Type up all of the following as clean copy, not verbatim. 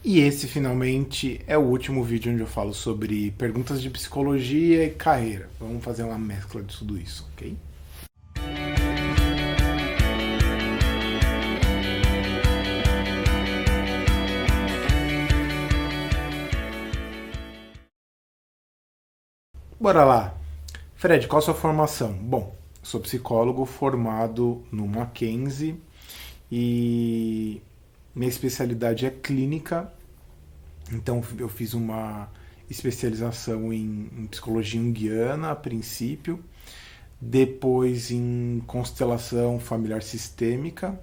E esse finalmente é o último vídeo onde eu falo sobre perguntas de psicologia e carreira. Vamos fazer uma mescla de tudo isso, ok? Bora lá. Fred, qual a sua formação? Bom, sou psicólogo formado no Mackenzie e minha especialidade é clínica. Então eu fiz uma especialização em psicologia junguiana a princípio, depois em constelação familiar sistêmica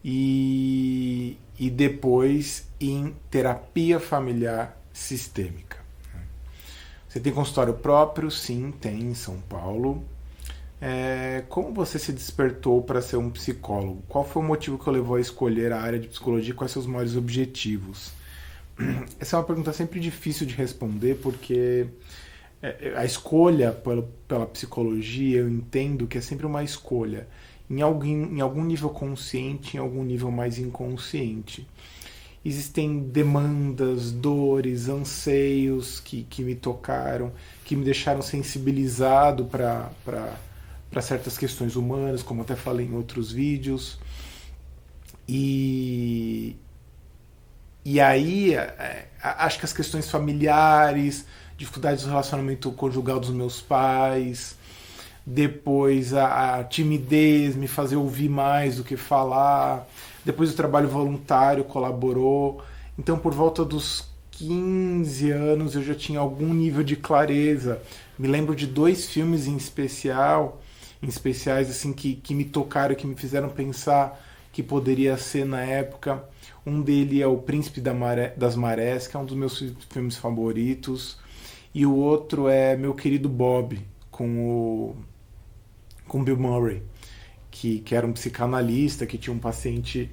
e depois em terapia familiar sistêmica. Você tem consultório próprio? Sim, tem em São Paulo. Como você se despertou para ser um psicólogo? Qual foi o motivo que o levou a escolher a área de psicologia e quais seus maiores objetivos? Essa é uma pergunta sempre difícil de responder, porque a escolha pela psicologia, eu entendo que é sempre uma escolha, em algum nível consciente, em algum nível mais inconsciente. Existem demandas, dores, anseios que me tocaram, que me deixaram sensibilizado para certas questões humanas, como até falei em outros vídeos. E aí, acho que as questões familiares, dificuldades do relacionamento conjugal dos meus pais, depois a timidez, me fazer ouvir mais do que falar, depois o trabalho voluntário colaborou. Então, por volta dos 15 anos, eu já tinha algum nível de clareza. Me lembro de 2 filmes especiais assim que me tocaram, que me fizeram pensar que poderia ser na época. Um dele é O Príncipe das Marés, que é um dos meus filmes favoritos. E o outro é Meu Querido Bob, com Bill Murray, que era um psicanalista, que tinha um paciente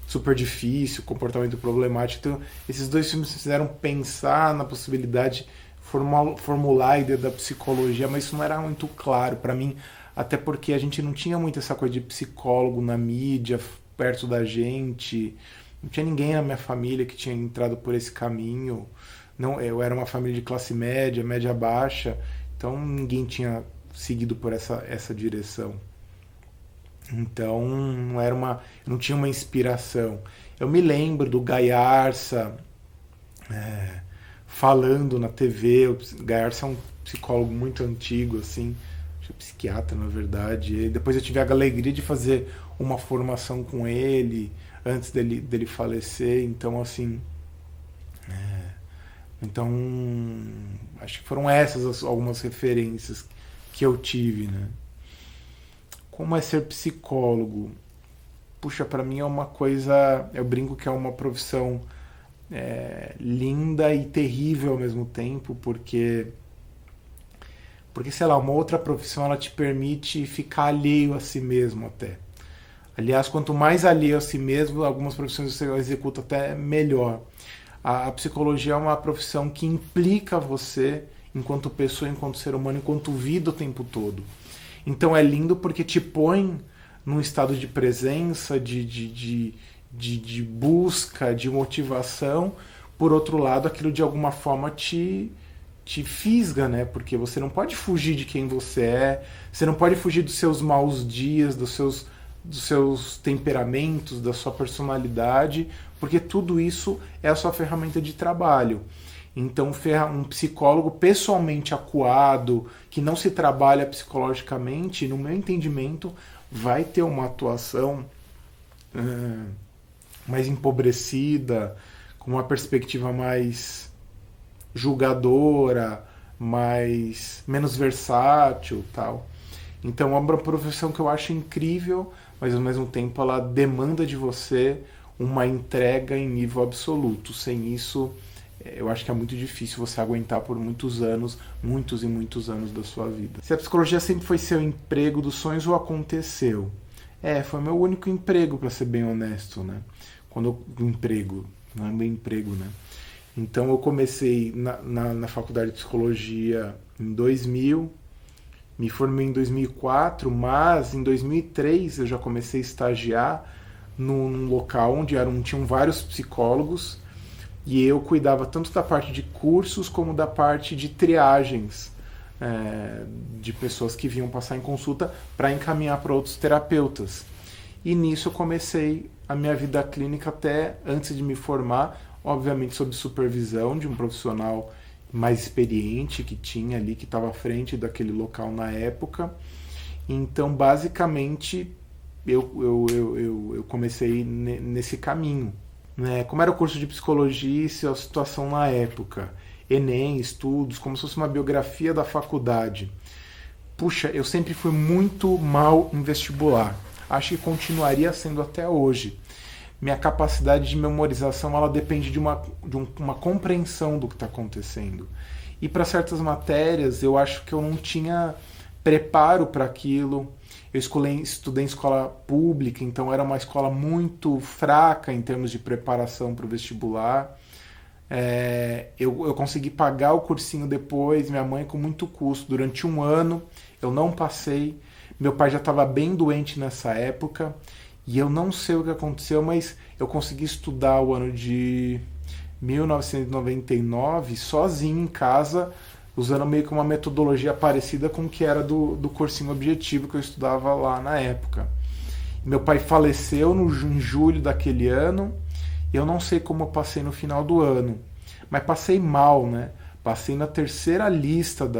super difícil, comportamento problemático. Então, esses 2 filmes me fizeram pensar na possibilidade de formular a ideia da psicologia, mas isso não era muito claro para mim, até porque a gente não tinha muito essa coisa de psicólogo na mídia, perto da gente. Não tinha ninguém na minha família que tinha entrado por esse caminho. Não, eu era uma família de classe média, média baixa, então ninguém tinha seguido por essa direção. Então não tinha uma inspiração. Eu me lembro do Guy Arça falando na TV. O Guy Arça é um psicólogo muito antigo, assim, acho que é psiquiatra, na verdade. E depois eu tive a alegria de fazer uma formação com ele antes dele falecer. Então, assim, então acho que foram essas algumas referências que eu tive, né? Como é ser psicólogo? Puxa, para mim é uma coisa, eu brinco que é uma profissão linda e terrível ao mesmo tempo, porque sei lá, uma outra profissão ela te permite ficar alheio a si mesmo até. Aliás, quanto mais alheio a si mesmo, algumas profissões você executa até melhor. A psicologia é uma profissão que implica você enquanto pessoa, enquanto ser humano, enquanto vida o tempo todo. Então é lindo porque te põe num estado de presença, de busca, de motivação. Por outro lado, aquilo de alguma forma te fisga, né? Porque você não pode fugir de quem você é, você não pode fugir dos seus maus dias, dos seus temperamentos, da sua personalidade, porque tudo isso é a sua ferramenta de trabalho. Então, um psicólogo pessoalmente acuado, que não se trabalha psicologicamente, no meu entendimento, vai ter uma atuação mais empobrecida, com uma perspectiva mais julgadora, menos versátil, tal. Então, é uma profissão que eu acho incrível, mas ao mesmo tempo ela demanda de você uma entrega em nível absoluto. Sem isso, eu acho que é muito difícil você aguentar por muitos anos, muitos e muitos anos da sua vida. Se a psicologia sempre foi seu emprego dos sonhos ou aconteceu? Foi meu único emprego, para ser bem honesto, né? Emprego, não é bem emprego, né? Então eu comecei na faculdade de psicologia em 2000, me formei em 2004, mas em 2003 eu já comecei a estagiar num local onde tinham vários psicólogos. E eu cuidava tanto da parte de cursos como da parte de triagens de pessoas que vinham passar em consulta para encaminhar para outros terapeutas. E nisso eu comecei a minha vida clínica até antes de me formar, obviamente sob supervisão de um profissional mais experiente que tinha ali, que estava à frente daquele local na época. Então, basicamente, eu comecei nesse caminho. Né? Como era o curso de psicologia e a situação na época? Enem, estudos, como se fosse uma biografia da faculdade. Puxa, eu sempre fui muito mal em vestibular. Acho que continuaria sendo até hoje. Minha capacidade de memorização ela depende de uma compreensão do que está acontecendo. E para certas matérias eu acho que eu não tinha preparo para aquilo. Eu estudei em escola pública, então era uma escola muito fraca em termos de preparação para o vestibular. Eu consegui pagar o cursinho depois, minha mãe com muito custo. Durante um ano eu não passei. Meu pai já estava bem doente nessa época. E eu não sei o que aconteceu, mas eu consegui estudar o ano de 1999 sozinho em casa, usando meio que uma metodologia parecida com o que era do cursinho objetivo que eu estudava lá na época. Meu pai faleceu em julho daquele ano, e eu não sei como eu passei no final do ano, mas passei mal, né? Passei na terceira lista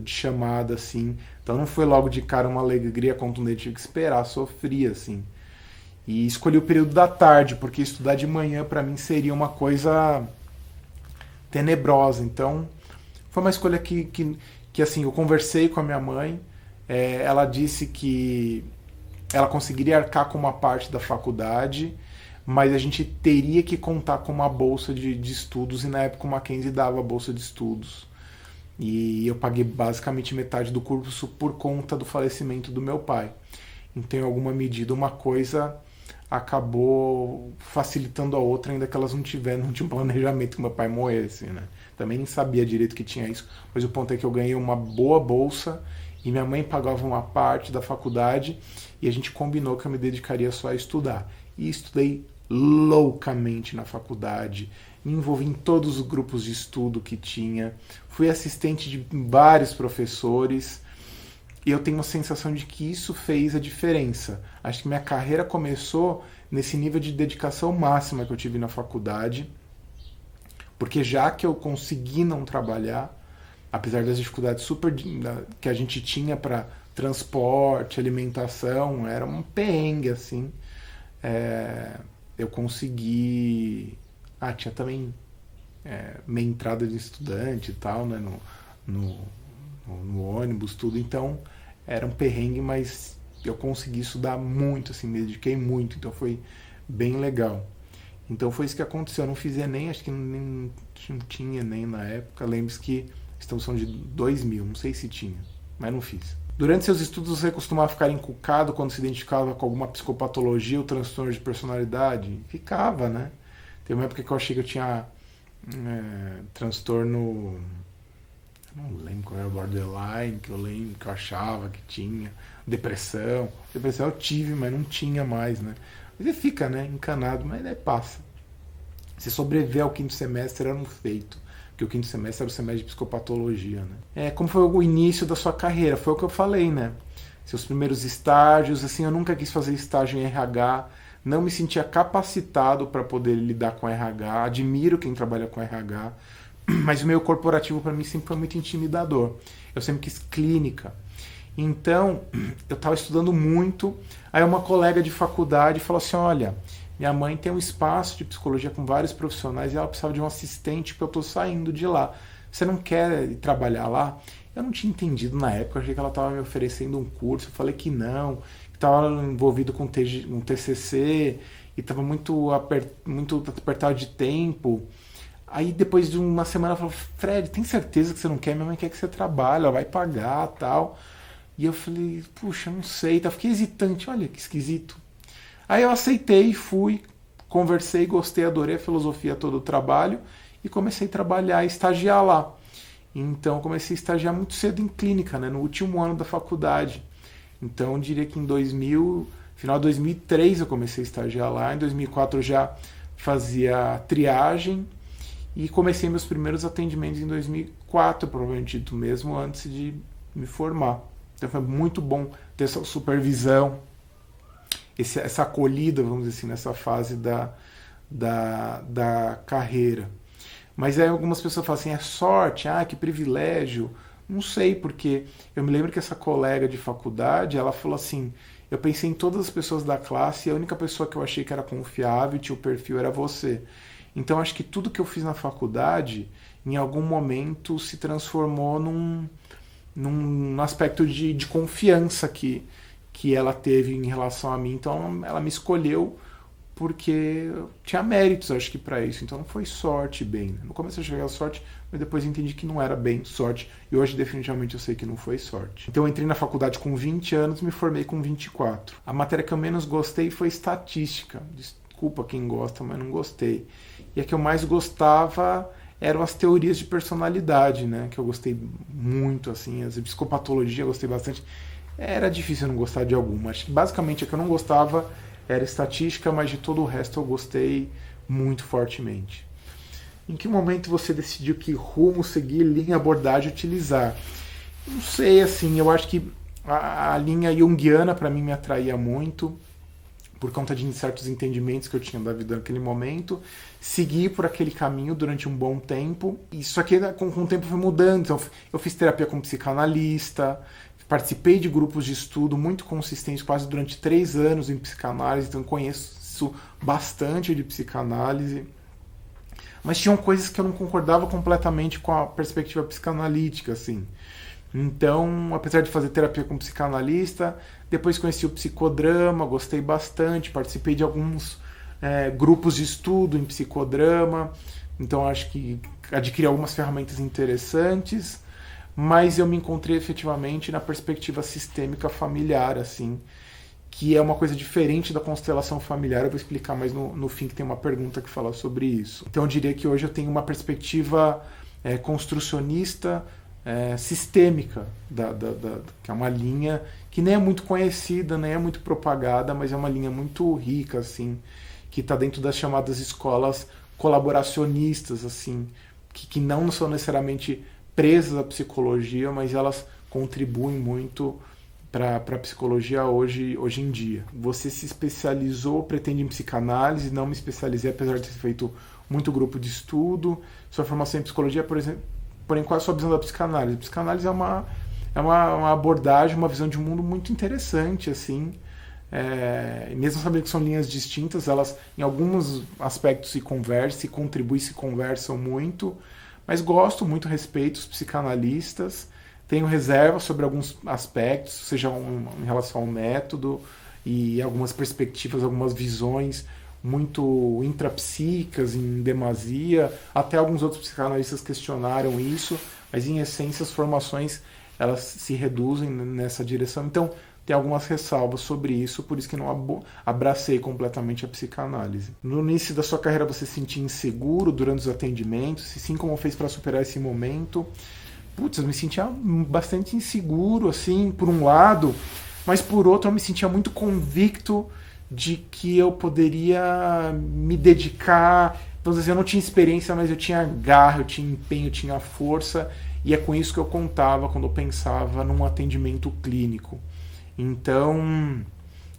de chamada, assim. Então não foi logo de cara uma alegria contundente, tive que esperar, sofri, assim. E escolhi o período da tarde, porque estudar de manhã para mim seria uma coisa tenebrosa. Então, foi uma escolha que assim, eu conversei com a minha mãe, ela disse que ela conseguiria arcar com uma parte da faculdade, mas a gente teria que contar com uma bolsa de estudos, e na época o Mackenzie dava bolsa de estudos. E eu paguei basicamente metade do curso por conta do falecimento do meu pai. Então, em alguma medida, uma coisa acabou facilitando a outra, ainda que elas não tinham um planejamento que meu pai morresse, né? Também nem sabia direito que tinha isso, mas o ponto é que eu ganhei uma boa bolsa e minha mãe pagava uma parte da faculdade e a gente combinou que eu me dedicaria só a estudar. E estudei loucamente na faculdade, me envolvi em todos os grupos de estudo que tinha, fui assistente de vários professores. E eu tenho a sensação de que isso fez a diferença. Acho que minha carreira começou nesse nível de dedicação máxima que eu tive na faculdade, porque já que eu consegui não trabalhar, apesar das dificuldades super que a gente tinha para transporte, alimentação, era um perrengue, assim, eu consegui... tinha também minha entrada de estudante e tal, né, no ônibus, tudo. Então era um perrengue, mas eu consegui estudar muito, assim, me dediquei muito, então foi bem legal. Então foi isso que aconteceu. Eu não fiz Enem, acho que não tinha Enem na época. Lembre-se que estamos falando de 2000, não sei se tinha, mas não fiz. Durante seus estudos você costumava ficar encucado quando se identificava com alguma psicopatologia ou transtorno de personalidade? Ficava, né? Tem uma época que eu achei que eu tinha transtorno... não lembro qual era o borderline, que eu lembro, que eu achava que tinha. Depressão. Depressão eu tive, mas não tinha mais, né? Mas ele fica, né, encanado, mas daí passa. Se sobreviver ao quinto semestre era um feito. Porque o quinto semestre era o semestre de psicopatologia, né? Como foi o início da sua carreira? Foi o que eu falei, né? Seus primeiros estágios, assim, eu nunca quis fazer estágio em RH, não me sentia capacitado para poder lidar com RH, admiro quem trabalha com RH, mas o meio corporativo para mim sempre foi muito intimidador. Eu sempre quis clínica. Então, eu estava estudando muito, aí uma colega de faculdade falou assim, olha, minha mãe tem um espaço de psicologia com vários profissionais e ela precisava de um assistente porque eu estou saindo de lá. Você não quer ir trabalhar lá? Eu não tinha entendido na época, eu achei que ela estava me oferecendo um curso, eu falei que não, que estava envolvido com um TCC e estava muito apertado de tempo. Aí depois de uma semana ela falou, Fred, tem certeza que você não quer? Minha mãe quer que você trabalhe, ela vai pagar e tal. E eu falei, puxa, não sei, tá? Fiquei hesitante, olha que esquisito. Aí eu aceitei, fui, conversei, gostei, adorei a filosofia toda do trabalho e comecei a trabalhar, estagiar lá. Então eu comecei a estagiar muito cedo em clínica, né, no último ano da faculdade. Então eu diria que em final de 2003 eu comecei a estagiar lá, em 2004 eu já fazia triagem, e comecei meus primeiros atendimentos em 2004, provavelmente dito, mesmo antes de me formar. Então foi muito bom ter essa supervisão, essa acolhida, vamos dizer assim, nessa fase da carreira. Mas aí algumas pessoas falam assim, é sorte, que privilégio. Não sei, porque eu me lembro que essa colega de faculdade, ela falou assim, eu pensei em todas as pessoas da classe e a única pessoa que eu achei que era confiável e tinha o perfil era você. Então acho que tudo que eu fiz na faculdade, em algum momento, se transformou num aspecto de confiança que ela teve em relação a mim. Então ela me escolheu porque tinha méritos, acho que, para isso. Então não foi sorte bem. No começo eu cheguei a sorte, mas depois entendi que não era bem sorte. E hoje definitivamente eu sei que não foi sorte. Então eu entrei na faculdade com 20 anos, me formei com 24. A matéria que eu menos gostei foi estatística. Desculpa quem gosta, mas não gostei. E a que eu mais gostava eram as teorias de personalidade, né? Que eu gostei muito, assim. As psicopatologia eu gostei bastante. Era difícil eu não gostar de alguma. Acho que basicamente a que eu não gostava era estatística, mas de todo o resto eu gostei muito fortemente. Em que momento você decidiu que rumo seguir, linha, abordagem utilizar? Não sei, assim, eu acho que a linha junguiana para mim me atraía muito, por conta de certos entendimentos que eu tinha da vida naquele momento. Segui por aquele caminho durante um bom tempo. Isso aqui com o tempo foi mudando. Então, eu fiz terapia com psicanalista, participei de grupos de estudo muito consistentes, quase durante 3 anos em psicanálise, então conheço bastante de psicanálise. Mas tinham coisas que eu não concordava completamente com a perspectiva psicanalítica, assim. Então, apesar de fazer terapia com psicanalista, depois conheci o psicodrama, gostei bastante, participei de alguns grupos de estudo em psicodrama, então acho que adquiri algumas ferramentas interessantes, mas eu me encontrei efetivamente na perspectiva sistêmica familiar, assim, que é uma coisa diferente da constelação familiar. Eu vou explicar mais no fim, que tem uma pergunta que fala sobre isso. Então eu diria que hoje eu tenho uma perspectiva construcionista, sistêmica, que é uma linha que nem é muito conhecida, nem é muito propagada, mas é uma linha muito rica, assim, que está dentro das chamadas escolas colaboracionistas, assim, que não são necessariamente presas à psicologia, mas elas contribuem muito para a psicologia hoje em dia. Você se especializou, pretende em psicanálise, não me especializei, apesar de ter feito muito grupo de estudo. Sua formação em psicologia, por exemplo, porém, qual é a sua visão da psicanálise? A psicanálise é uma abordagem, uma visão de mundo muito interessante, assim. Mesmo sabendo que são linhas distintas, elas em alguns aspectos se conversam, se contribuem, se conversam muito, mas gosto muito, respeito os psicanalistas, tenho reserva sobre alguns aspectos, seja em relação ao método e algumas perspectivas, algumas visões muito intrapsíquicas, em demasia. Até alguns outros psicanalistas questionaram isso, mas em essência as formações elas se reduzem nessa direção. Então tem algumas ressalvas sobre isso, por isso que não abracei completamente a psicanálise. No início da sua carreira você se sentia inseguro durante os atendimentos? Se sim, como fez para superar esse momento? Eu me sentia bastante inseguro, assim, por um lado, mas por outro eu me sentia muito convicto de que eu poderia me dedicar. Vamos dizer, eu não tinha experiência, mas eu tinha garra, eu tinha empenho, eu tinha força, e é com isso que eu contava quando eu pensava num atendimento clínico. Então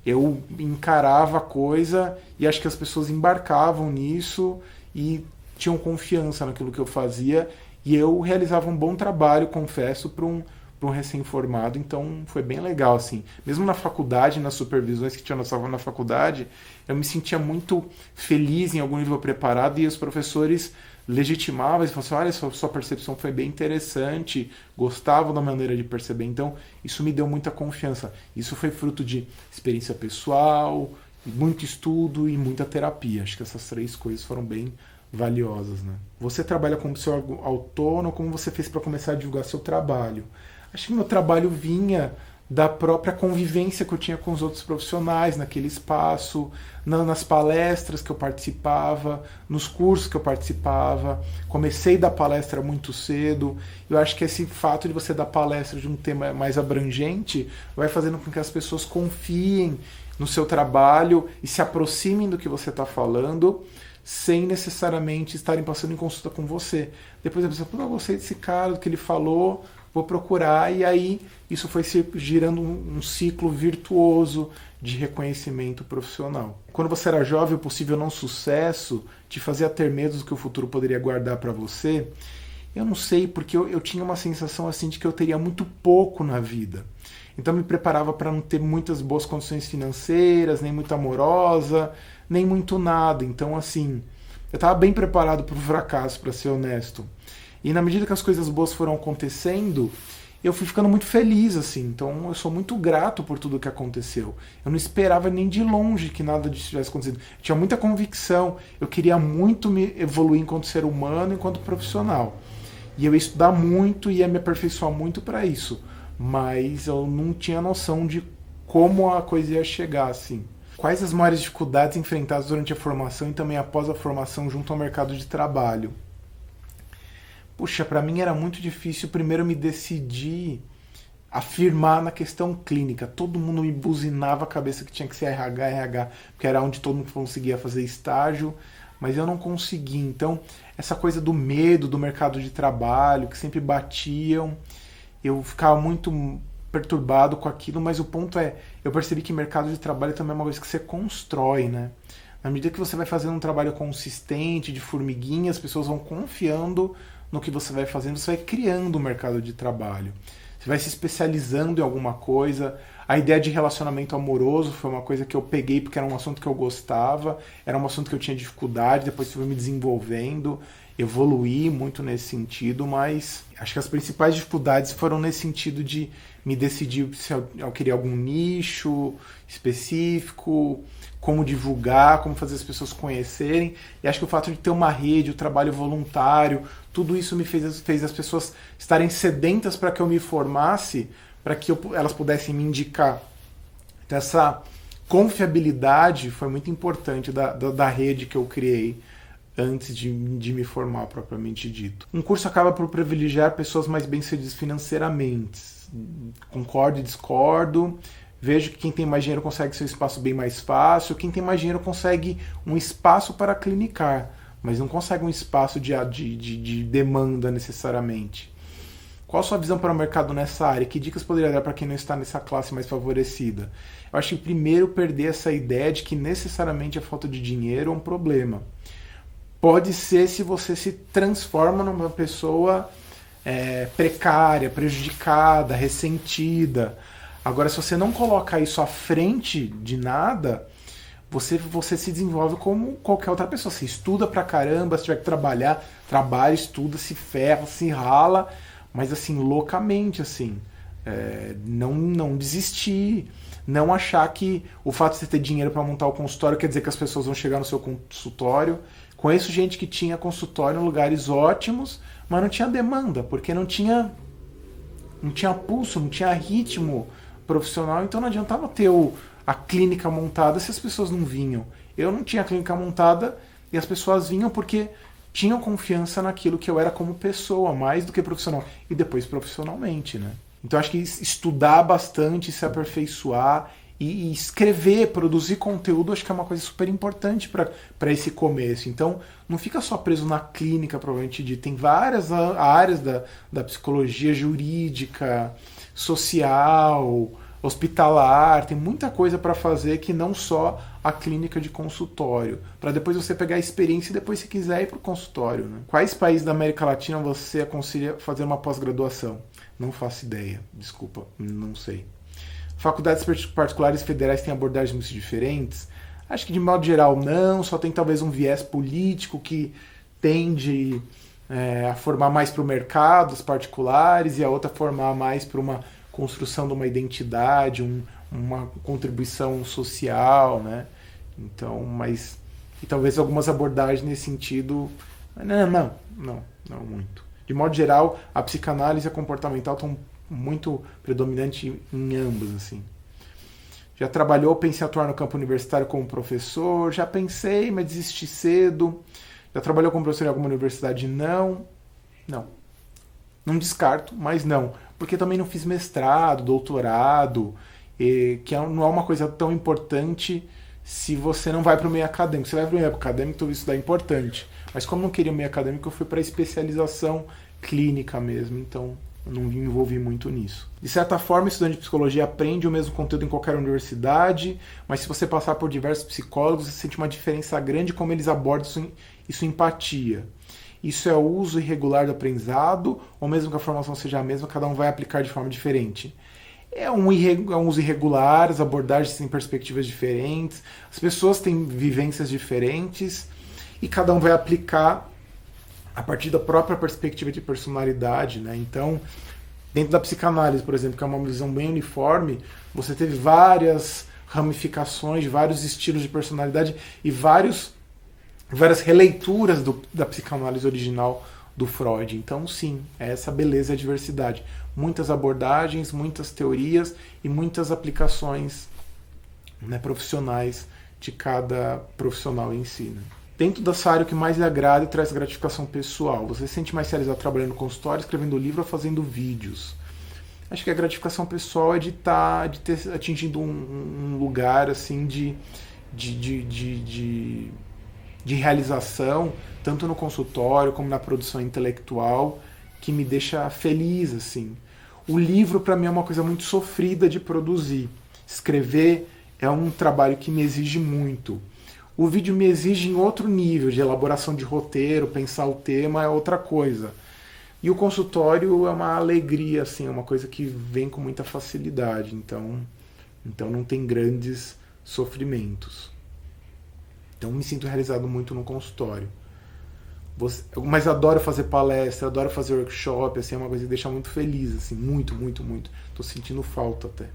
eu encarava a coisa e acho que as pessoas embarcavam nisso e tinham confiança naquilo que eu fazia, e eu realizava um bom trabalho, confesso, para um recém-formado. Então foi bem legal, assim. Mesmo na faculdade, nas supervisões que tinha na faculdade, eu me sentia muito feliz em algum nível preparado, e os professores legitimavam e falavam assim: olha, sua percepção foi bem interessante, gostavam da maneira de perceber. Então isso me deu muita confiança. Isso foi fruto de experiência pessoal, muito estudo e muita terapia. Acho que essas 3 coisas foram bem valiosas, né? Você trabalha como seu autônomo, como você fez para começar a divulgar seu trabalho? Acho que meu trabalho vinha da própria convivência que eu tinha com os outros profissionais naquele espaço, nas palestras que eu participava, nos cursos que eu participava. Comecei a dar palestra muito cedo. Eu acho que esse fato de você dar palestra de um tema mais abrangente vai fazendo com que as pessoas confiem no seu trabalho e se aproximem do que você está falando, sem necessariamente estarem passando em consulta com você. Depois a pessoa, pô, eu gostei desse cara, do que ele falou, vou procurar, e aí isso foi girando um ciclo virtuoso de reconhecimento profissional. Quando você era jovem, o possível não sucesso te fazia ter medo do que o futuro poderia guardar para você. Eu não sei, porque eu tinha uma sensação assim de que eu teria muito pouco na vida. Então me preparava para não ter muitas boas condições financeiras, nem muito amorosa, nem muito nada. Então assim, eu estava bem preparado para o fracasso, para ser honesto. E na medida que as coisas boas foram acontecendo, eu fui ficando muito feliz, assim. Então eu sou muito grato por tudo que aconteceu. Eu não esperava nem de longe que nada disso tivesse acontecido. Eu tinha muita convicção. Eu queria muito me evoluir enquanto ser humano, enquanto profissional. E eu ia estudar muito e ia me aperfeiçoar muito para isso. Mas eu não tinha noção de como a coisa ia chegar, assim. Quais as maiores dificuldades enfrentadas durante a formação e também após a formação junto ao mercado de trabalho? Puxa, para mim era muito difícil primeiro me decidir afirmar na questão clínica. Todo mundo me buzinava a cabeça que tinha que ser RH, porque era onde todo mundo conseguia fazer estágio, mas eu não conseguia. Então, essa coisa do medo do mercado de trabalho, que sempre batiam, eu ficava muito perturbado com aquilo, mas o ponto é, eu percebi que mercado de trabalho também é uma coisa que você constrói, né? Na medida que você vai fazendo um trabalho consistente, de formiguinha, as pessoas vão confiando no que você vai fazendo, você vai criando um mercado de trabalho. Você vai se especializando em alguma coisa. A ideia de relacionamento amoroso foi uma coisa que eu peguei porque era um assunto que eu gostava, era um assunto que eu tinha dificuldade, depois fui me desenvolvendo, evoluí muito nesse sentido, mas acho que as principais dificuldades foram nesse sentido de me decidir se eu queria algum nicho específico, como divulgar, como fazer as pessoas conhecerem. E acho que o fato de ter uma rede, o trabalho voluntário, tudo isso me fez as pessoas estarem sedentas para que eu me formasse, para que elas pudessem me indicar. Então essa confiabilidade foi muito importante da rede que eu criei antes de me formar, propriamente dito. Um curso acaba por privilegiar pessoas mais bem-sucedidas financeiramente. Concordo e discordo. Vejo que quem tem mais dinheiro consegue seu espaço bem mais fácil. Quem tem mais dinheiro consegue um espaço para clinicar, mas não consegue um espaço de demanda necessariamente. Qual a sua visão para o mercado nessa área? Que dicas poderia dar para quem não está nessa classe mais favorecida? Eu acho que primeiro perder essa ideia de que necessariamente a falta de dinheiro é um problema. Pode ser se você se transforma numa pessoa precária, prejudicada, ressentida. Agora, se você não colocar isso à frente de nada, você se desenvolve como qualquer outra pessoa. Você estuda pra caramba, se tiver que trabalhar, trabalha, estuda, se ferra, se rala, mas assim, loucamente, assim. Não desistir, não achar que o fato de você ter dinheiro para montar o consultório quer dizer que as pessoas vão chegar no seu consultório. Conheço gente que tinha consultório em lugares ótimos, mas não tinha demanda, porque não tinha pulso, não tinha ritmo profissional, então não adiantava ter a clínica montada se as pessoas não vinham. Eu não tinha a clínica montada e as pessoas vinham porque tinham confiança naquilo que eu era como pessoa, mais do que profissional. E depois profissionalmente, né? Então acho que estudar bastante, se aperfeiçoar e escrever, produzir conteúdo, acho que é uma coisa super importante para esse começo. Então não fica só preso na clínica, provavelmente dito. Tem várias áreas da psicologia jurídica, social, hospitalar, tem muita coisa para fazer que não só a clínica de consultório, para depois você pegar a experiência e depois, se quiser, ir para o consultório. Né? Quais países da América Latina você aconselha fazer uma pós-graduação? Não faço ideia, desculpa, não sei. Faculdades particulares federais têm abordagens muito diferentes? Acho que de modo geral não, só tem talvez um viés político que tende a formar mais para o mercado, os particulares, e a outra formar mais para uma construção de uma identidade, uma contribuição social, né? Então, mas e talvez algumas abordagens nesse sentido, não muito. De modo geral, a psicanálise e a comportamental estão muito predominantes em ambas, assim. Já trabalhou, pensei em atuar no campo universitário como professor? Já pensei, mas desisti cedo. Já trabalhou como professor em alguma universidade? Não. Não descarto, mas não. Porque também não fiz mestrado, doutorado, que não é uma coisa tão importante se você não vai para o meio acadêmico. Você vai para o meio acadêmico, então isso dá importante. Mas como eu não queria o meio acadêmico, eu fui para a especialização clínica mesmo, então eu não me envolvi muito nisso. De certa forma, o estudante de psicologia aprende o mesmo conteúdo em qualquer universidade, mas se você passar por diversos psicólogos, você sente uma diferença grande como eles abordam isso em empatia. Isso é o uso irregular do aprendizado, ou mesmo que a formação seja a mesma, cada um vai aplicar de forma diferente. É um uso irregular, as abordagens têm perspectivas diferentes, as pessoas têm vivências diferentes, e cada um vai aplicar a partir da própria perspectiva de personalidade, né? Então, dentro da psicanálise, por exemplo, que é uma visão bem uniforme, você teve várias ramificações, vários estilos de personalidade e várias releituras da psicanálise original do Freud. Então, sim, é essa beleza e a diversidade. Muitas abordagens, muitas teorias e muitas aplicações, né, profissionais de cada profissional em si, né? Dentro dessa área, o que mais lhe agrada e traz gratificação pessoal? Você se sente mais realizado trabalhando no consultório, escrevendo livro ou fazendo vídeos? Acho que a gratificação pessoal é de ter atingido um lugar assim de realização, tanto no consultório como na produção intelectual, que me deixa feliz, assim. O livro, para mim, é uma coisa muito sofrida de produzir. Escrever é um trabalho que me exige muito. O vídeo me exige em outro nível, de elaboração de roteiro, pensar o tema é outra coisa. E o consultório é uma alegria, assim, é uma coisa que vem com muita facilidade. Então não tem grandes sofrimentos. Então me sinto realizado muito no consultório. Mas adoro fazer palestra, adoro fazer workshop, assim, é uma coisa que deixa muito feliz, assim, muito, muito, muito. Tô sentindo falta até.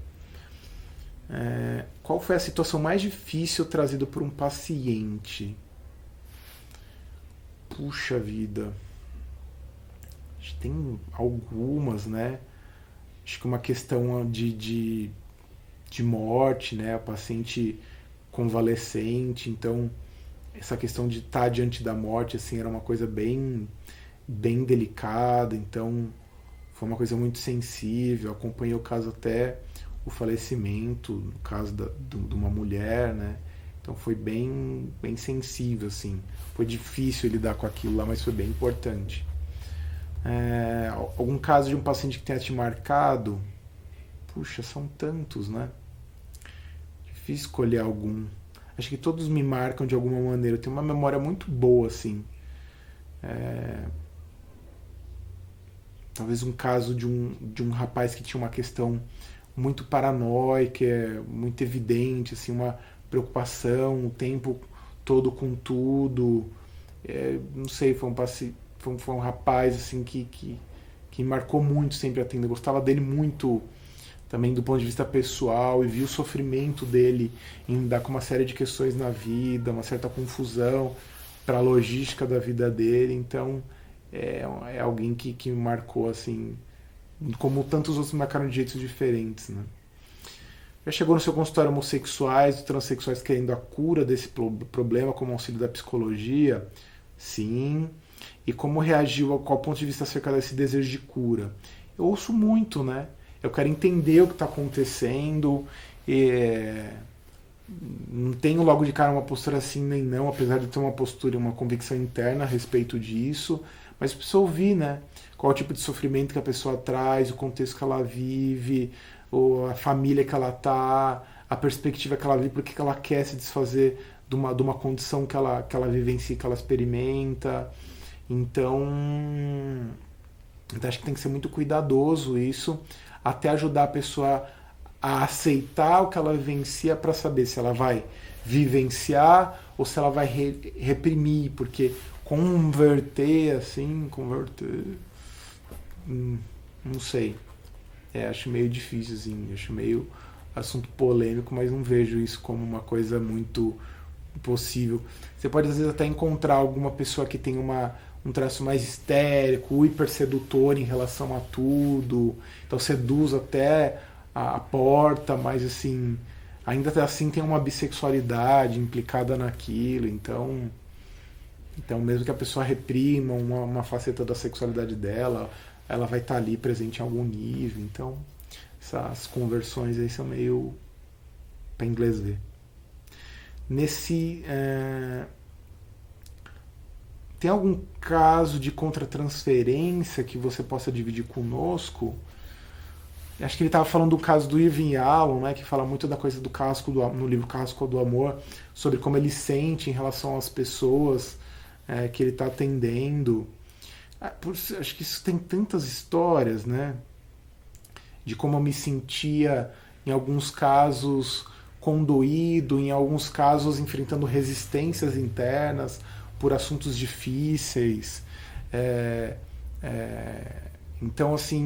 Qual foi a situação mais difícil trazida por um paciente? Puxa vida. Acho que tem algumas, né? Acho que uma questão de morte, né? O paciente convalescente, então essa questão de estar diante da morte, assim, era uma coisa bem, bem delicada, então foi uma coisa muito sensível. Acompanhei o caso até o falecimento, no caso de uma mulher, né? Então foi bem, bem sensível, assim. Foi difícil lidar com aquilo lá, mas foi bem importante. Algum caso de um paciente que tenha te marcado? Puxa, são tantos, né? Difícil escolher algum. Acho que todos me marcam de alguma maneira. Eu tenho uma memória muito boa, assim. Talvez um caso de um rapaz que tinha uma questão muito paranoica, muito evidente, assim, uma preocupação o tempo todo com tudo. Não sei, foi um rapaz assim que me marcou muito sempre atendendo. Eu gostava dele muito também do ponto de vista pessoal e vi o sofrimento dele em lidar com uma série de questões na vida, uma certa confusão para a logística da vida dele. Então é alguém que me marcou assim, como tantos outros me marcaram de jeitos diferentes, né? Já chegou no seu consultório homossexuais, transexuais querendo a cura desse problema como auxílio da psicologia? Sim. E como reagiu, qual ponto de vista acerca desse desejo de cura? Eu ouço muito, né? Eu quero entender o que está acontecendo. Não tenho logo de cara uma postura assim nem não, apesar de ter uma postura, uma convicção interna a respeito disso. Mas preciso ouvir, né? Qual é o tipo de sofrimento que a pessoa traz, o contexto que ela vive, ou a família que ela tá, a perspectiva que ela vive, porque que ela quer se desfazer de uma condição que ela vivencia, que ela experimenta. Então acho que tem que ser muito cuidadoso isso, até ajudar a pessoa a aceitar o que ela vivencia para saber se ela vai vivenciar ou se ela vai reprimir, porque converter, não sei. Acho meio difícil, assim, acho meio assunto polêmico, mas não vejo isso como uma coisa muito possível. Você pode às vezes até encontrar alguma pessoa que tem um traço mais histérico, hiper sedutor em relação a tudo, então seduz até a porta, mas assim, ainda assim tem uma bissexualidade implicada naquilo, então mesmo que a pessoa reprima uma faceta da sexualidade dela, ela vai estar ali presente em algum nível. Então essas conversões aí são meio para inglês ver. nesse... Tem algum caso de contratransferência que você possa dividir conosco? Acho que ele estava falando do caso do Irving Yalom, né, que fala muito da coisa do casco no livro Casco do Amor, sobre como ele sente em relação às pessoas que ele está atendendo. Acho que isso tem tantas histórias, né? De como eu me sentia, em alguns casos, condoído, em alguns casos enfrentando resistências internas por assuntos difíceis. Então, assim,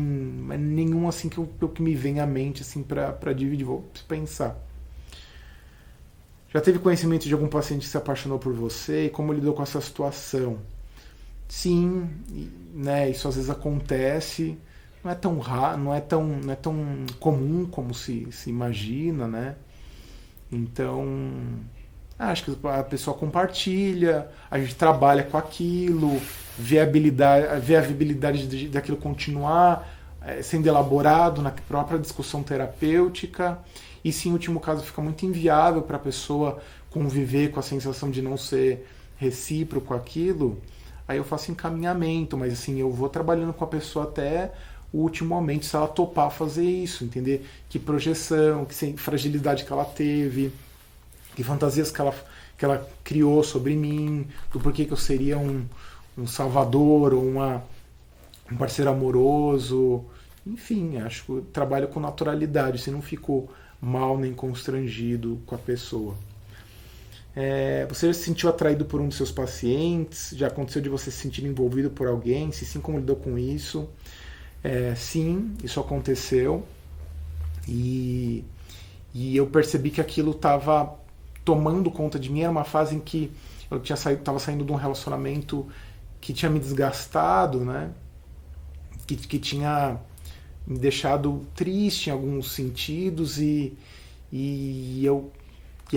nenhum assim que me vem à mente assim, para dividir. Vou pensar. Já teve conhecimento de algum paciente que se apaixonou por você e como lidou com essa situação? Sim, né, isso às vezes acontece. Não é tão raro, não é tão comum como se imagina, né? Então, acho que a pessoa compartilha, a gente trabalha com aquilo, vê a viabilidade daquilo continuar sendo elaborado na própria discussão terapêutica. E se em último caso fica muito inviável para a pessoa conviver com a sensação de não ser recíproco aquilo, aí eu faço encaminhamento, mas assim, eu vou trabalhando com a pessoa até o último momento, se ela topar fazer isso, entender que projeção, que fragilidade que ela teve, que fantasias que ela criou sobre mim, do porquê que eu seria um salvador ou um parceiro amoroso. Enfim, acho que eu trabalho com naturalidade, se não ficou mal nem constrangido com a pessoa. Você já se sentiu atraído por um dos seus pacientes? Já aconteceu de você se sentir envolvido por alguém? Se sim, como lidou com isso? Sim, isso aconteceu. E eu percebi que aquilo estava tomando conta de mim. Era uma fase em que eu estava saindo de um relacionamento que tinha me desgastado, né? Que tinha me deixado triste em alguns sentidos e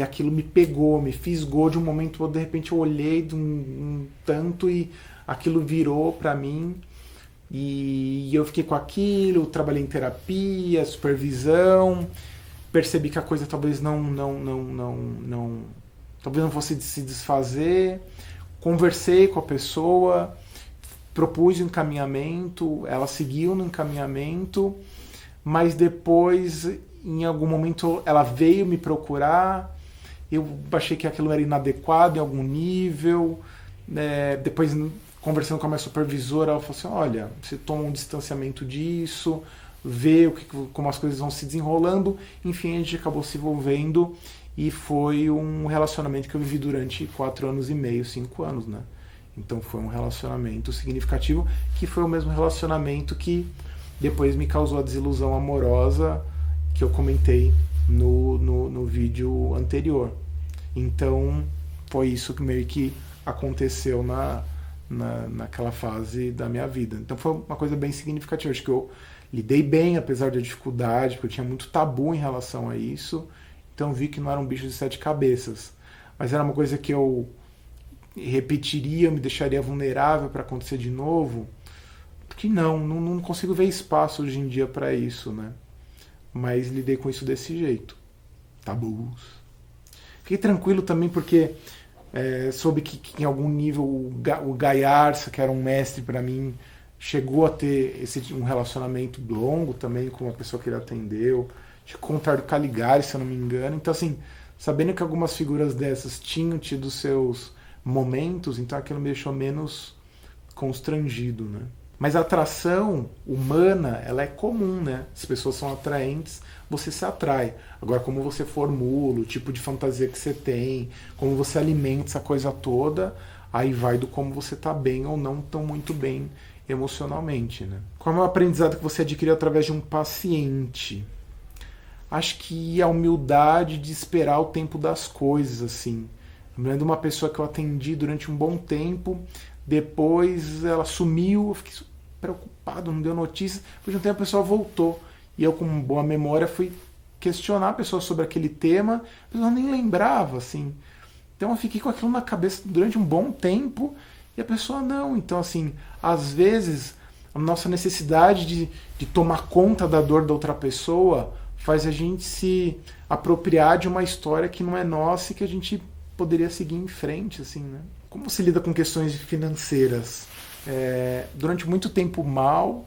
aquilo me pegou, me fisgou de um momento, de repente eu olhei de um tanto e aquilo virou para mim e eu fiquei com aquilo, trabalhei em terapia, supervisão, percebi que a coisa talvez talvez não fosse se desfazer, conversei com a pessoa, propus o encaminhamento, ela seguiu no encaminhamento, mas depois, em algum momento, ela veio me procurar, eu achei que aquilo era inadequado em algum nível, depois, conversando com a minha supervisora, ela falou assim, olha, você toma um distanciamento disso, vê como as coisas vão se desenrolando, enfim, a gente acabou se envolvendo e foi um relacionamento que eu vivi durante 4 anos e meio, 5 anos, né? Então foi um relacionamento significativo, que foi o mesmo relacionamento que depois me causou a desilusão amorosa que eu comentei no vídeo anterior. Então foi isso que meio que aconteceu naquela fase da minha vida. Então foi uma coisa bem significativa. Acho que eu lidei bem, apesar da dificuldade, porque eu tinha muito tabu em relação a isso. Então vi que não era um bicho de 7 cabeças. Mas era uma coisa que eu repetiria, me deixaria vulnerável para acontecer de novo, porque não consigo ver espaço hoje em dia para isso, né? Mas lidei com isso desse jeito. Tabus. Fiquei tranquilo também porque soube que em algum nível o Gaiarsa, que era um mestre para mim, chegou a ter um relacionamento longo também com uma pessoa que ele atendeu, de contar do Caligari, se eu não me engano. Então, assim, sabendo que algumas figuras dessas tinham tido seus momentos, então aquilo me deixou menos constrangido, né? Mas a atração humana, ela é comum, né? As pessoas são atraentes, você se atrai. Agora, como você formula, o tipo de fantasia que você tem, como você alimenta essa coisa toda, aí vai do como você tá bem ou não tão muito bem emocionalmente, né? Qual é o aprendizado que você adquiriu através de um paciente? Acho que a humildade de esperar o tempo das coisas, assim. Eu me lembro de uma pessoa que eu atendi durante um bom tempo, depois ela sumiu, eu fiquei preocupado, não deu notícia, depois de um tempo a pessoa voltou. E eu, com boa memória, fui questionar a pessoa sobre aquele tema, a pessoa nem lembrava, assim. Então eu fiquei com aquilo na cabeça durante um bom tempo, e a pessoa não. Então, assim, às vezes, a nossa necessidade de tomar conta da dor da outra pessoa faz a gente se apropriar de uma história que não é nossa e que a gente poderia seguir em frente, assim, né? Como você lida com questões financeiras? Durante muito tempo mal,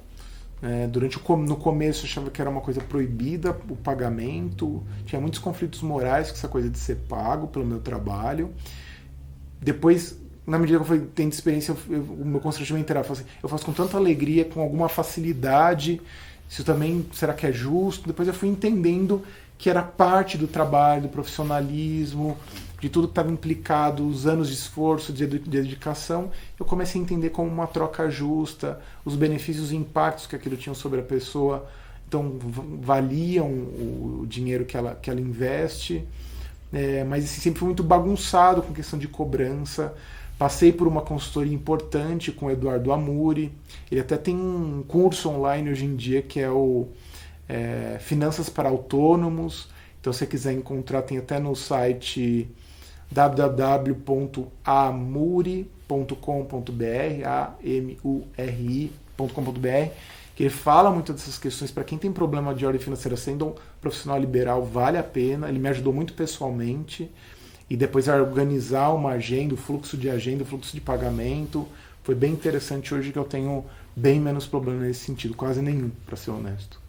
no começo eu achava que era uma coisa proibida o pagamento, tinha muitos conflitos morais com essa coisa de ser pago pelo meu trabalho. Depois, na medida que eu fui tendo experiência, o meu constrangimento era, eu faço com tanta alegria, com alguma facilidade, isso também, será que é justo? Depois eu fui entendendo que era parte do trabalho, do profissionalismo, de tudo que estava implicado, os anos de esforço, de dedicação, eu comecei a entender como uma troca justa, os benefícios e impactos que aquilo tinha sobre a pessoa, então valiam o dinheiro que ela investe, mas assim, sempre fui muito bagunçado com questão de cobrança. Passei por uma consultoria importante com o Eduardo Amuri, ele até tem um curso online hoje em dia que é o Finanças para Autônomos. Então, se você quiser encontrar, tem até no site www.amuri.com.br, amuri.com.br, que ele fala muito dessas questões. Para quem tem problema de ordem financeira sendo um profissional liberal, vale a pena. Ele me ajudou muito pessoalmente. E depois a organizar uma agenda, o fluxo de pagamento. Foi bem interessante hoje, que eu tenho bem menos problema nesse sentido, quase nenhum, para ser honesto.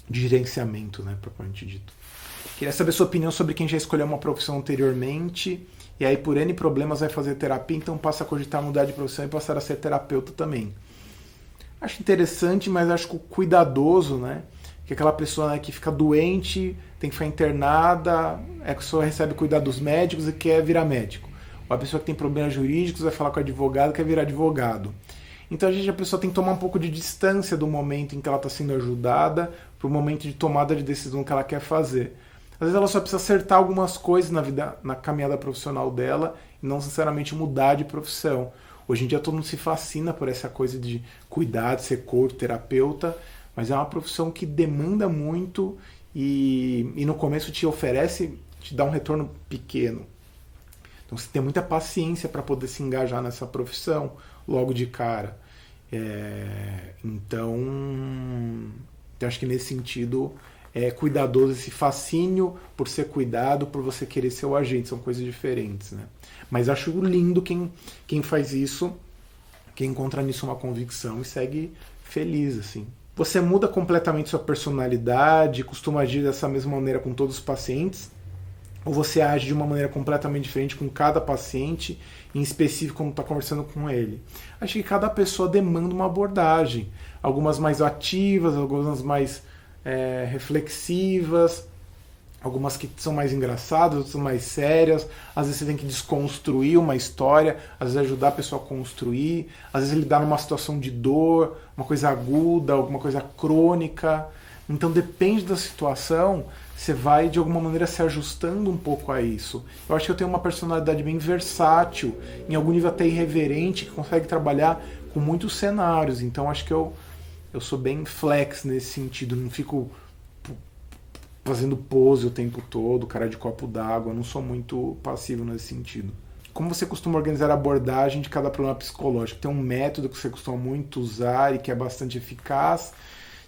De gerenciamento, né, propriamente dito. Queria saber sua opinião sobre quem já escolheu uma profissão anteriormente e aí por N problemas vai fazer terapia, então passa a cogitar mudar de profissão e passar a ser terapeuta também. Acho interessante, mas acho cuidadoso, né? Que aquela pessoa, né, que fica doente, tem que ficar internada, que só recebe cuidados médicos e quer virar médico. Ou a pessoa que tem problemas jurídicos vai falar com o advogado, quer virar advogado. Então a pessoa tem que tomar um pouco de distância do momento em que ela está sendo ajudada para o momento de tomada de decisão que ela quer fazer. Às vezes ela só precisa acertar algumas coisas na caminhada profissional dela e não sinceramente mudar de profissão. Hoje em dia todo mundo se fascina por essa coisa de cuidar, de ser coach, terapeuta, mas é uma profissão que demanda muito e no começo te dá um retorno pequeno. Então você tem muita paciência para poder se engajar nessa profissão logo de cara. Então, eu acho que nesse sentido é cuidadoso esse fascínio por ser cuidado, por você querer ser o agente, são coisas diferentes, né? Mas acho lindo quem faz isso, quem encontra nisso uma convicção e segue feliz, assim. Você muda completamente sua personalidade, costuma agir dessa mesma maneira com todos os pacientes? Ou você age de uma maneira completamente diferente com cada paciente, em específico quando está conversando com ele? Acho que cada pessoa demanda uma abordagem. Algumas mais ativas, algumas mais reflexivas, algumas que são mais engraçadas, outras mais sérias. Às vezes você tem que desconstruir uma história, às vezes ajudar a pessoa a construir, às vezes lidar numa situação de dor, uma coisa aguda, alguma coisa crônica. Então depende da situação, você vai de alguma maneira se ajustando um pouco a isso. Eu acho que eu tenho uma personalidade bem versátil, em algum nível até irreverente, que consegue trabalhar com muitos cenários. Então acho que eu sou bem flex nesse sentido, não fico fazendo pose o tempo todo, cara de copo d'água, não sou muito passivo nesse sentido. Como você costuma organizar a abordagem de cada problema psicológico? Tem um método que você costuma muito usar e que é bastante eficaz?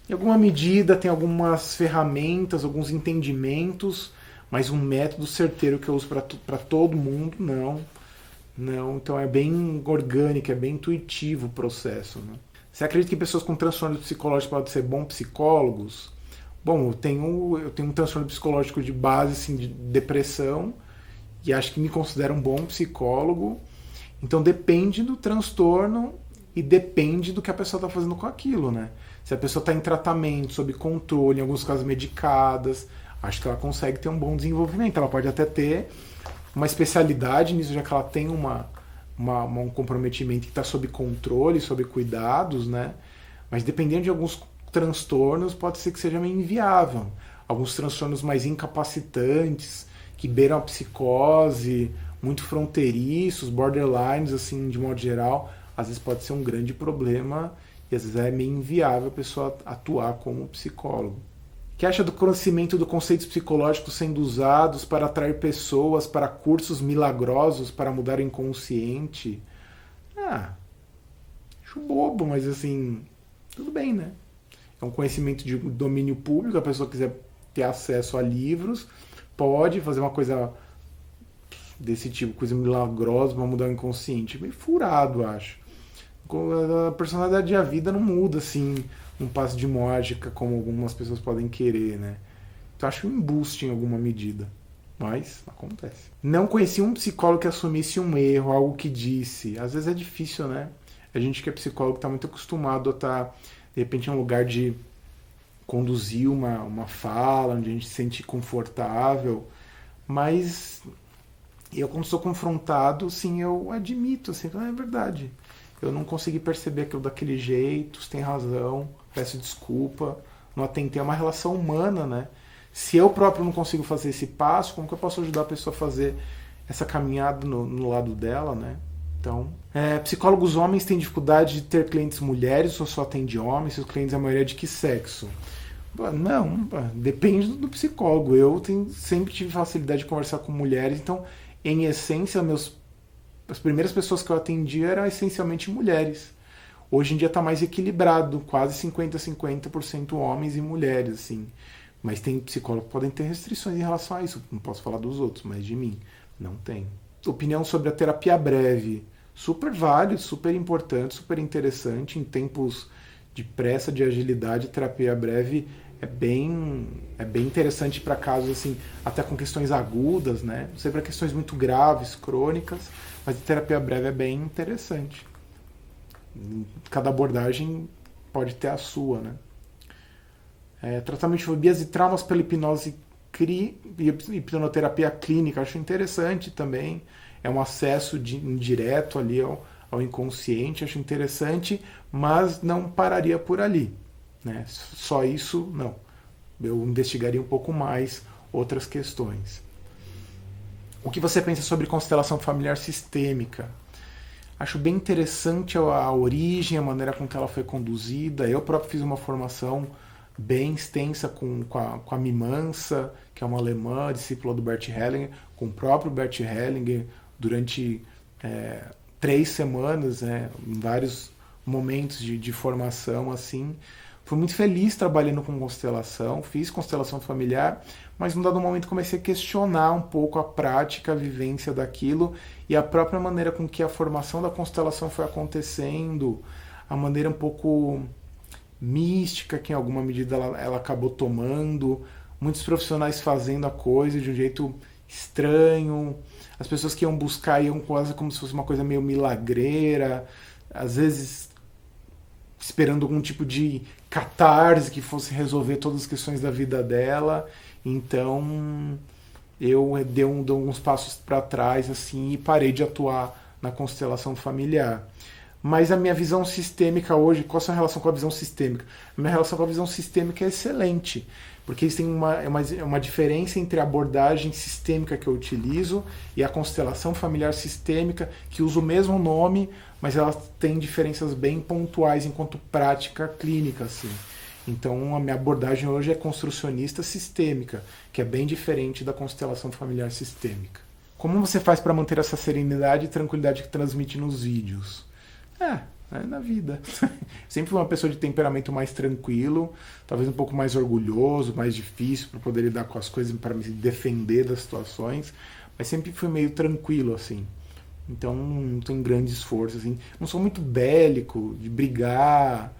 Em alguma medida, tem algumas ferramentas, alguns entendimentos, mas um método certeiro que eu uso para todo mundo, não. Então é bem orgânico, é bem intuitivo o processo, né? Você acredita que pessoas com transtornos psicológicos podem ser bons psicólogos? Bom, eu tenho um transtorno psicológico de base, assim, de depressão, e acho que me considero um bom psicólogo. Então depende do transtorno e depende do que a pessoa está fazendo com aquilo, né? Se a pessoa está em tratamento, sob controle, em alguns casos medicadas, acho que ela consegue ter um bom desenvolvimento. Ela pode até ter uma especialidade nisso, já que ela tem um comprometimento que está sob controle, sob cuidados, né? Mas dependendo de alguns transtornos, pode ser que seja meio inviável. Alguns transtornos mais incapacitantes, que beiram a psicose, muito fronteiriços, borderlines, assim, de modo geral, às vezes pode ser um grande problema e às vezes é meio inviável a pessoa atuar como psicólogo. O que acha do conhecimento do conceitos psicológicos sendo usados para atrair pessoas para cursos milagrosos para mudar o inconsciente? Acho bobo, mas assim, tudo bem, né? É um conhecimento de domínio público, a pessoa quiser ter acesso a livros, pode fazer uma coisa desse tipo, coisa milagrosa pra mudar o inconsciente. Meio furado, acho. A personalidade e a vida não muda assim num passo de mágica como algumas pessoas podem querer, né? Então acho um embuste em alguma medida. Mas acontece. Não conheci um psicólogo que assumisse um erro, algo que disse. Às vezes é difícil, né? A gente que é psicólogo está muito acostumado a estar, de repente, em um lugar de conduzir uma fala, onde a gente se sente confortável. Mas eu, quando sou confrontado, sim, eu admito, assim, é verdade. Eu não consegui perceber aquilo daquele jeito, você tem razão, peço desculpa, não atentei a uma relação humana, né? Se eu próprio não consigo fazer esse passo, como que eu posso ajudar a pessoa a fazer essa caminhada no lado dela, né? Então, psicólogos homens têm dificuldade de ter clientes mulheres ou só atende homens? Seus clientes, a maioria, de que sexo? Não, depende do psicólogo. Eu sempre tive facilidade de conversar com mulheres, então, em essência, as primeiras pessoas que eu atendi eram essencialmente mulheres. Hoje em dia está mais equilibrado, quase 50-50% homens e mulheres, assim. Mas tem psicólogos que podem ter restrições em relação a isso. Não posso falar dos outros, mas de mim não tem. Opinião sobre a terapia breve. Super válido, super importante, super interessante. Em tempos de pressa, de agilidade, a terapia breve é bem interessante para casos assim, até com questões agudas, né? Não sei para questões muito graves, crônicas, mas a terapia breve é bem interessante. Cada abordagem pode ter a sua, né? Tratamento de fobias e traumas pela hipnose e hipnoterapia clínica, acho interessante também. É um acesso indireto ali ao inconsciente, acho interessante, mas não pararia por ali, né? Só isso, não. Eu investigaria um pouco mais outras questões. O que você pensa sobre constelação familiar sistêmica? Acho bem interessante a origem, a maneira com que ela foi conduzida. Eu próprio fiz uma formação bem extensa com a Mimansa, que é uma alemã, discípula do Bert Hellinger, com o próprio Bert Hellinger, durante 3 semanas, né, em vários momentos de formação, assim. Fui muito feliz trabalhando com constelação, fiz constelação familiar, mas num dado momento comecei a questionar um pouco a prática, a vivência daquilo e a própria maneira com que a formação da constelação foi acontecendo, a maneira um pouco mística que em alguma medida ela acabou tomando, muitos profissionais fazendo a coisa de um jeito estranho, as pessoas que iam buscar iam quase como se fosse uma coisa meio milagreira, às vezes esperando algum tipo de catarse que fosse resolver todas as questões da vida dela. Então eu dei alguns passos para trás assim e parei de atuar na constelação familiar. Mas a minha visão sistêmica hoje, qual é a sua relação com a visão sistêmica? A minha relação com a visão sistêmica é excelente, porque existem uma diferença entre a abordagem sistêmica que eu utilizo e a constelação familiar sistêmica, que usa o mesmo nome, mas ela tem diferenças bem pontuais enquanto prática clínica, assim. Então a minha abordagem hoje é construcionista sistêmica, que é bem diferente da constelação familiar sistêmica. Como você faz para manter essa serenidade e tranquilidade que transmite nos vídeos? É na vida. Sempre fui uma pessoa de temperamento mais tranquilo, talvez um pouco mais orgulhoso, mais difícil para poder lidar com as coisas, para me defender das situações, mas sempre fui meio tranquilo, assim. Então não tenho grande esforço, assim. Não sou muito bélico, de brigar.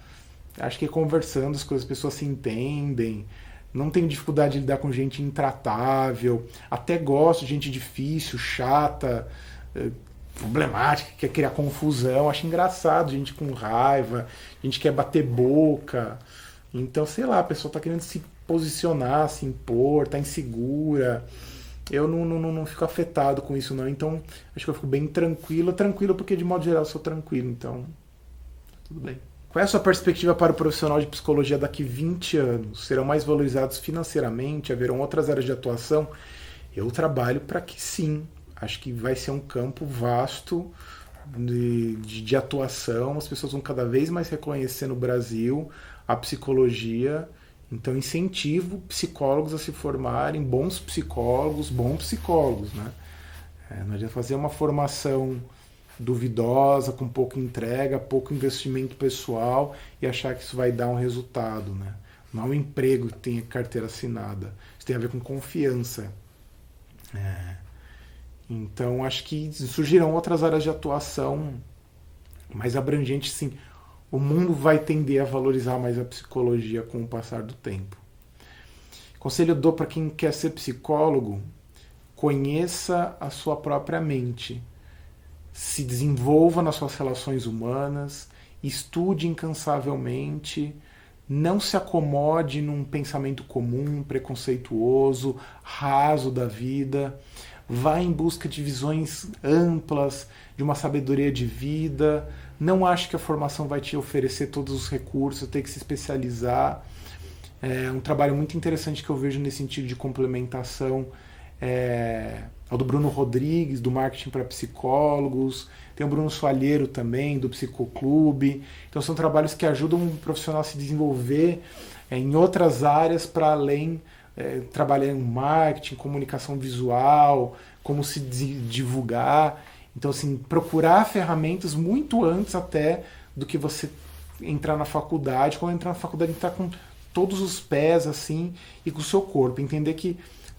Acho que conversando as coisas, as pessoas se entendem. Não tenho dificuldade de lidar com gente intratável. Até gosto de gente difícil, chata, problemática, que quer criar confusão. Acho engraçado, gente com raiva, gente que quer bater boca. Então, sei lá, a pessoa tá querendo se posicionar, se impor, tá insegura. Eu não fico afetado com isso, não. Então, acho que eu fico bem tranquilo. Tranquilo porque, de modo geral, eu sou tranquilo. Então, tudo bem. Qual é a sua perspectiva para o profissional de psicologia daqui 20 anos? Serão mais valorizados financeiramente? Haverão outras áreas de atuação? Eu trabalho para que sim. Acho que vai ser um campo vasto de atuação. As pessoas vão cada vez mais reconhecer no Brasil a psicologia. Então, incentivo psicólogos a se formarem, bons psicólogos, né? Não adianta fazer uma formação duvidosa, com pouca entrega, pouco investimento pessoal e achar que isso vai dar um resultado, né? Não é um emprego que tenha carteira assinada. Isso tem a ver com confiança. Então, acho que surgirão outras áreas de atuação mais abrangentes, sim. O mundo vai tender a valorizar mais a psicologia com o passar do tempo. Conselho eu dou para quem quer ser psicólogo: conheça a sua própria mente, se desenvolva nas suas relações humanas, estude incansavelmente, não se acomode num pensamento comum, preconceituoso, raso da vida. Vá em busca de visões amplas, de uma sabedoria de vida. Não ache que a formação vai te oferecer todos os recursos, tem que se especializar. É um trabalho muito interessante que eu vejo nesse sentido de complementação é o do Bruno Rodrigues, do Marketing para Psicólogos. Tem o Bruno Soalheiro também, do Psicoclube. Então são trabalhos que ajudam o profissional a se desenvolver em outras áreas para além trabalhar em marketing, comunicação visual, como se divulgar. Então, assim, procurar ferramentas muito antes até do que você entrar na faculdade. Quando entrar na faculdade, entrar com todos os pés, assim, e com o seu corpo. Entender que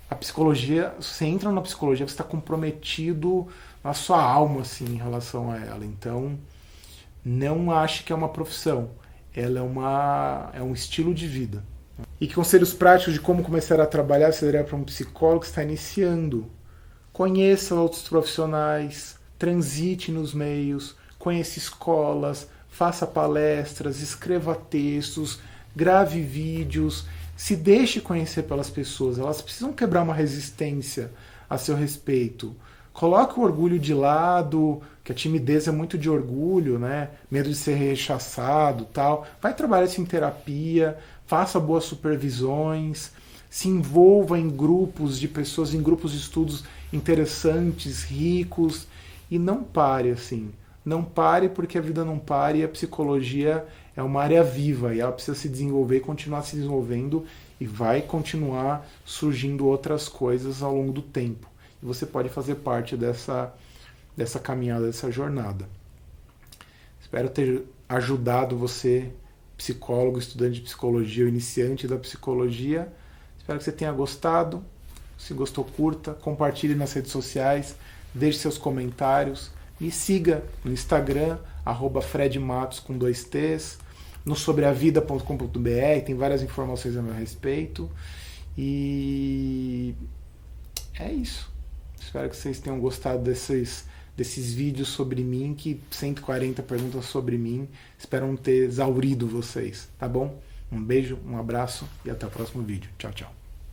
a psicologia, você entra na psicologia, você está comprometido na sua alma, assim, em relação a ela. Então, não ache que é uma profissão. Ela é um estilo de vida. E que conselhos práticos de como começar a trabalhar você daria para um psicólogo que está iniciando? Conheça outros profissionais, transite nos meios, conheça escolas, faça palestras, escreva textos, grave vídeos, se deixe conhecer pelas pessoas. Elas precisam quebrar uma resistência a seu respeito. Coloque o orgulho de lado, que a timidez é muito de orgulho, né? Medo de ser rechaçado, tal. Vai trabalhar isso em terapia, faça boas supervisões, se envolva em grupos de pessoas, em grupos de estudos interessantes, ricos, e não pare assim. Não pare, porque a vida não para e a psicologia é uma área viva e ela precisa se desenvolver e continuar se desenvolvendo, e vai continuar surgindo outras coisas ao longo do tempo. E você pode fazer parte dessa caminhada, dessa jornada. Espero ter ajudado você, psicólogo, estudante de psicologia, ou iniciante da psicologia. Espero que você tenha gostado. Se gostou, curta, compartilhe nas redes sociais, deixe seus comentários, me siga no Instagram, @fredmatos com 2 T's, no sobreavida.com.br, tem várias informações a meu respeito. E é isso. Espero que vocês tenham gostado desses vídeos sobre mim, que 140 perguntas sobre mim. Espero não ter exaurido vocês, tá bom? Um beijo, um abraço e até o próximo vídeo. Tchau, tchau.